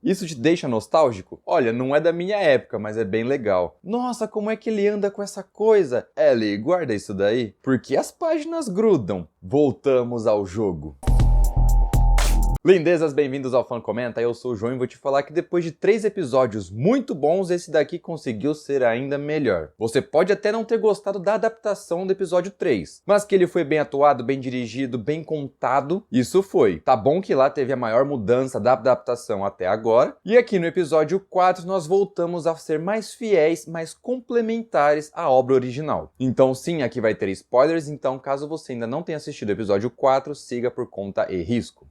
Isso te deixa nostálgico? Olha, não é da minha época, mas é bem legal. Nossa, como é que ele anda com essa coisa? Ellie, guarda isso daí, porque as páginas grudam. Voltamos ao jogo. Lindezas, bem-vindos ao Fan Comenta, eu sou o João e vou te falar que depois de 3 episódios muito bons, esse daqui conseguiu ser ainda melhor. Você pode até não ter gostado da adaptação do episódio 3, mas que ele foi bem atuado, bem dirigido, bem contado, isso foi. Tá bom que lá teve a maior mudança da adaptação até agora, e aqui no episódio 4 nós voltamos a ser mais fiéis, mais complementares à obra original. Então sim, aqui vai ter spoilers, então caso você ainda não tenha assistido o episódio 4, siga por conta e risco.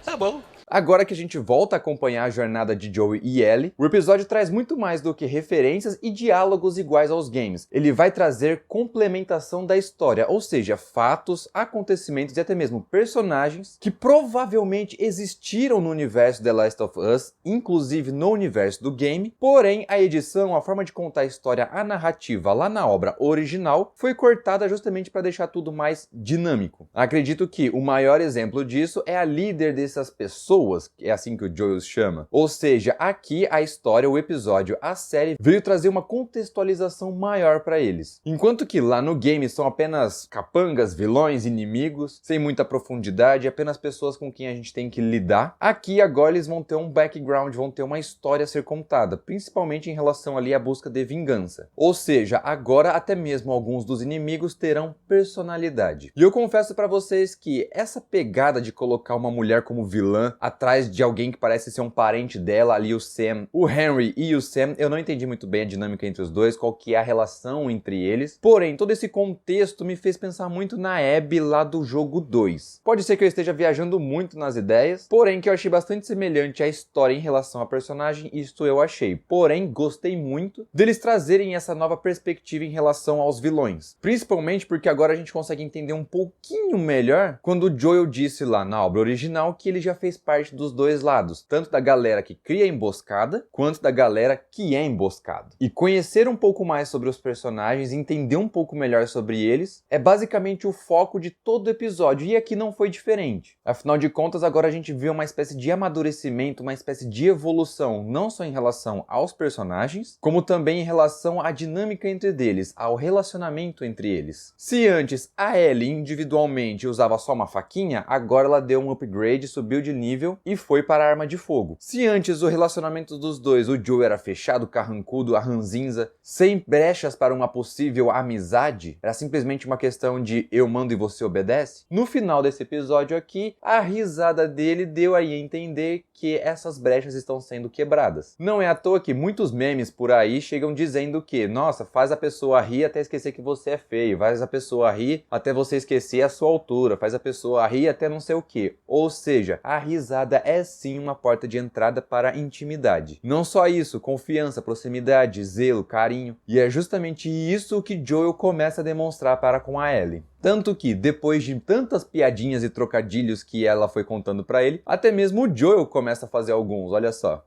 Tá bom. Agora que a gente volta a acompanhar a jornada de Joey e Ellie, o episódio traz muito mais do que referências e diálogos iguais aos games. Ele vai trazer complementação da história, ou seja, fatos, acontecimentos e até mesmo personagens que provavelmente existiram no universo The Last of Us, inclusive no universo do game, porém a edição, a forma de contar a história, a narrativa lá na obra original foi cortada justamente para deixar tudo mais dinâmico. Acredito que o maior exemplo disso é a líder dessas pessoas, é assim que o Joel chama. Ou seja, aqui a história, o episódio, a série veio trazer uma contextualização maior para eles. Enquanto que lá no game são apenas capangas, vilões, inimigos, sem muita profundidade, apenas pessoas com quem a gente tem que lidar. Aqui agora eles vão ter um background, vão ter uma história a ser contada, principalmente em relação ali à busca de vingança. Ou seja, agora até mesmo alguns dos inimigos terão personalidade. E eu confesso para vocês que essa pegada de colocar uma mulher como vilã atrás de alguém que parece ser um parente dela, ali o Sam, o Henry e o Sam, eu não entendi muito bem a dinâmica entre os dois, qual que é a relação entre eles. Porém, todo esse contexto me fez pensar muito na Abby lá do jogo 2. Pode ser que eu esteja viajando muito nas ideias, porém que eu achei bastante semelhante à história em relação à personagem, isto eu achei. Porém, gostei muito deles trazerem essa nova perspectiva em relação aos vilões. Principalmente porque agora a gente consegue entender um pouquinho melhor quando o Joel disse lá na obra original que ele já fez parte dos dois lados, tanto da galera que cria a emboscada, quanto da galera que é emboscado. E conhecer um pouco mais sobre os personagens, entender um pouco melhor sobre eles, é basicamente o foco de todo o episódio, e aqui não foi diferente. Afinal de contas, agora a gente vê uma espécie de amadurecimento, uma espécie de evolução, não só em relação aos personagens, como também em relação à dinâmica entre eles, ao relacionamento entre eles. Se antes a Ellie individualmente usava só uma faquinha, agora ela deu um upgrade, subiu de nível e foi para a arma de fogo. Se antes o relacionamento dos dois, o Joe era fechado, carrancudo, a ranzinza, sem brechas para uma possível amizade, era simplesmente uma questão de eu mando e você obedece, no final desse episódio aqui, a risada dele deu aí a entender que essas brechas estão sendo quebradas. Não é à toa que muitos memes por aí chegam dizendo que, nossa, faz a pessoa rir até esquecer que você é feio, faz a pessoa rir até você esquecer a sua altura, faz a pessoa rir até não sei o que. Ou seja, a risada é sim uma porta de entrada para a intimidade. Não só isso, confiança, proximidade, zelo, carinho. E é justamente isso que Joel começa a demonstrar para com a Ellie. Tanto que, depois de tantas piadinhas e trocadilhos que ela foi contando pra ele, até mesmo o Joel começa a fazer alguns, olha só.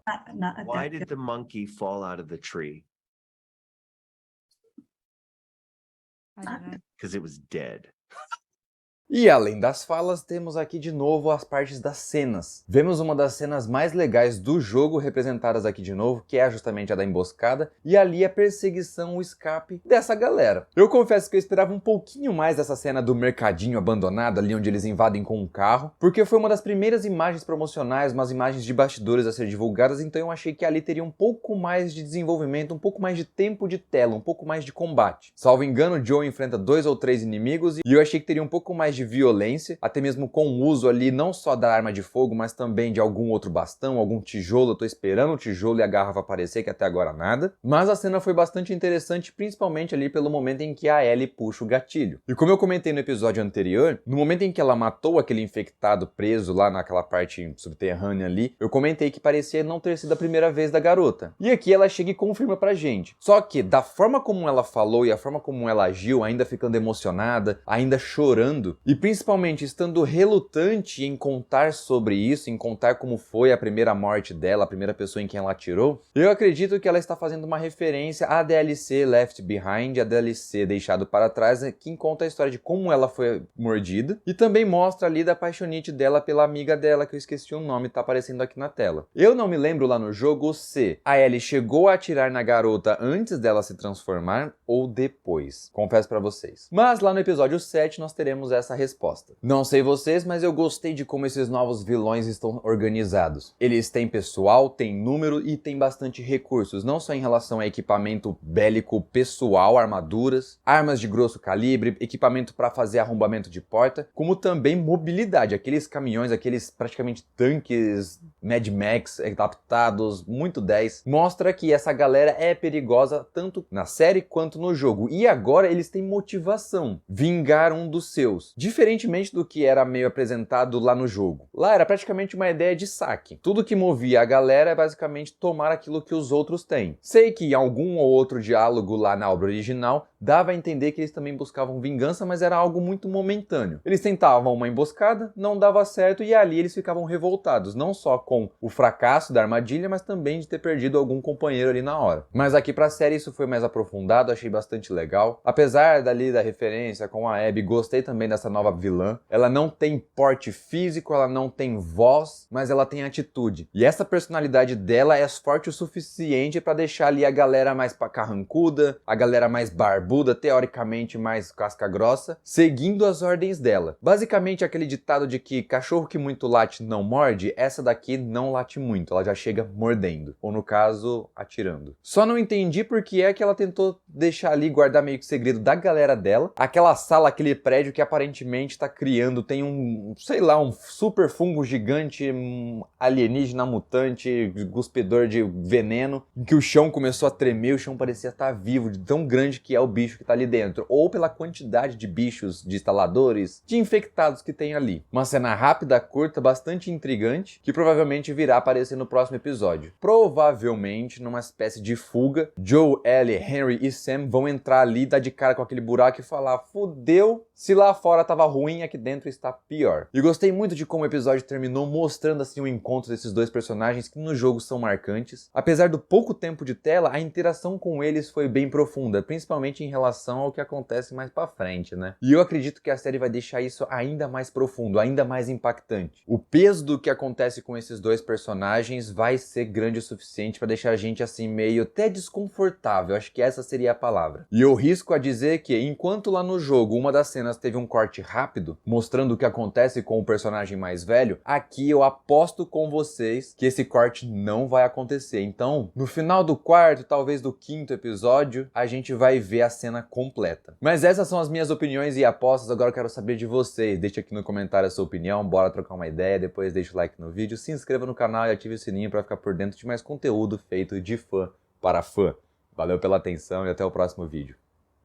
Why did the monkey fall out of the tree? Because it was dead. E além das falas, temos aqui de novo as partes das cenas. Vemos uma das cenas mais legais do jogo representadas aqui de novo, que é justamente a da emboscada, e ali a perseguição, o escape dessa galera. Eu confesso que eu esperava um pouquinho mais dessa cena do mercadinho abandonado, ali onde eles invadem com um carro, porque foi uma das primeiras imagens promocionais, umas imagens de bastidores a ser divulgadas, então eu achei que ali teria um pouco mais de desenvolvimento, um pouco mais de tempo de tela, um pouco mais de combate. Salvo engano, Joe enfrenta 2 ou 3 inimigos, e eu achei que teria um pouco mais de violência, até mesmo com o uso ali não só da arma de fogo, mas também de algum outro bastão, algum tijolo. Eu tô esperando o tijolo e a garrafa aparecer, que até agora nada. Mas a cena foi bastante interessante, principalmente ali pelo momento em que a Ellie puxa o gatilho. E como eu comentei no episódio anterior, no momento em que ela matou aquele infectado preso lá naquela parte subterrânea ali, eu comentei que parecia não ter sido a primeira vez da garota. E aqui ela chega e confirma pra gente. Só que da forma como ela falou e a forma como ela agiu, ainda ficando emocionada, ainda chorando, E principalmente estando relutante em contar sobre isso, em contar como foi a primeira morte dela, a primeira pessoa em quem ela atirou, eu acredito que ela está fazendo uma referência à DLC Left Behind, a DLC Deixado para Trás, que conta a história de como ela foi mordida e também mostra ali da paixonite dela pela amiga dela, que eu esqueci o nome, tá aparecendo aqui na tela. Eu não me lembro lá no jogo se a Ellie chegou a atirar na garota antes dela se transformar ou depois. Confesso pra vocês. Mas lá no episódio 7 nós teremos essa resposta. Não sei vocês, mas eu gostei de como esses novos vilões estão organizados. Eles têm pessoal, têm número e têm bastante recursos, não só em relação a equipamento bélico pessoal, armaduras, armas de grosso calibre, equipamento para fazer arrombamento de porta, como também mobilidade, aqueles caminhões, aqueles praticamente tanques Mad Max adaptados, muito 10, mostra que essa galera é perigosa tanto na série quanto no jogo. E agora eles têm motivação, vingar um dos seus, diferentemente do que era meio apresentado lá no jogo. Lá era praticamente uma ideia de saque. Tudo que movia a galera é basicamente tomar aquilo que os outros têm. Sei que em algum ou outro diálogo lá na obra original dava a entender que eles também buscavam vingança, mas era algo muito momentâneo. Eles tentavam uma emboscada, não dava certo e ali eles ficavam revoltados, não só com o fracasso da armadilha, mas também de ter perdido algum companheiro ali na hora. Mas aqui pra série isso foi mais aprofundado, achei bastante legal. Apesar dali da referência com a Abby, gostei também dessa nova vilã. Ela não tem porte físico, ela não tem voz, mas ela tem atitude. E essa personalidade dela é forte o suficiente pra deixar ali a galera mais carrancuda, a galera mais barbuda, teoricamente mais casca grossa, seguindo as ordens dela. Basicamente aquele ditado de que cachorro que muito late não morde, essa daqui não late muito, ela já chega mordendo, ou no caso, atirando. Só não entendi por que é que ela tentou deixar ali, guardar meio que segredo da galera dela, aquela sala, aquele prédio que aparentemente tá criando, tem um, sei lá, um super fungo gigante, um alienígena mutante, cuspidor de veneno, em que o chão começou a tremer, o chão parecia estar vivo, de tão grande que é o bicho que tá ali dentro, ou pela quantidade de bichos, de instaladores, de infectados que tem ali. Uma cena rápida, curta, bastante intrigante, que provavelmente virá aparecer no próximo episódio. Provavelmente numa espécie de fuga, Joe, Ellie, Henry e Sam vão entrar ali, dar de cara com aquele buraco e falar: fudeu, se lá fora tava ruim, aqui dentro está pior. E gostei muito de como o episódio terminou mostrando assim o encontro desses dois personagens que no jogo são marcantes. Apesar do pouco tempo de tela, a interação com eles foi bem profunda, principalmente em relação ao que acontece mais pra frente, né? E eu acredito que a série vai deixar isso ainda mais profundo, ainda mais impactante. O peso do que acontece com esses dois personagens vai ser grande o suficiente pra deixar a gente assim meio até desconfortável, acho que essa seria a palavra. E eu risco a dizer que enquanto lá no jogo uma das cenas teve um corte rápido, mostrando o que acontece com o personagem mais velho, aqui eu aposto com vocês que esse corte não vai acontecer. Então, no final do quarto, talvez do quinto episódio, a gente vai ver a cena completa. Mas essas são as minhas opiniões e apostas, agora eu quero saber de vocês. Deixa aqui no comentário a sua opinião, bora trocar uma ideia, depois deixa o like no vídeo, se inscreva no canal e ative o sininho para ficar por dentro de mais conteúdo feito de fã para fã. Valeu pela atenção e até o próximo vídeo.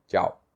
Tchau!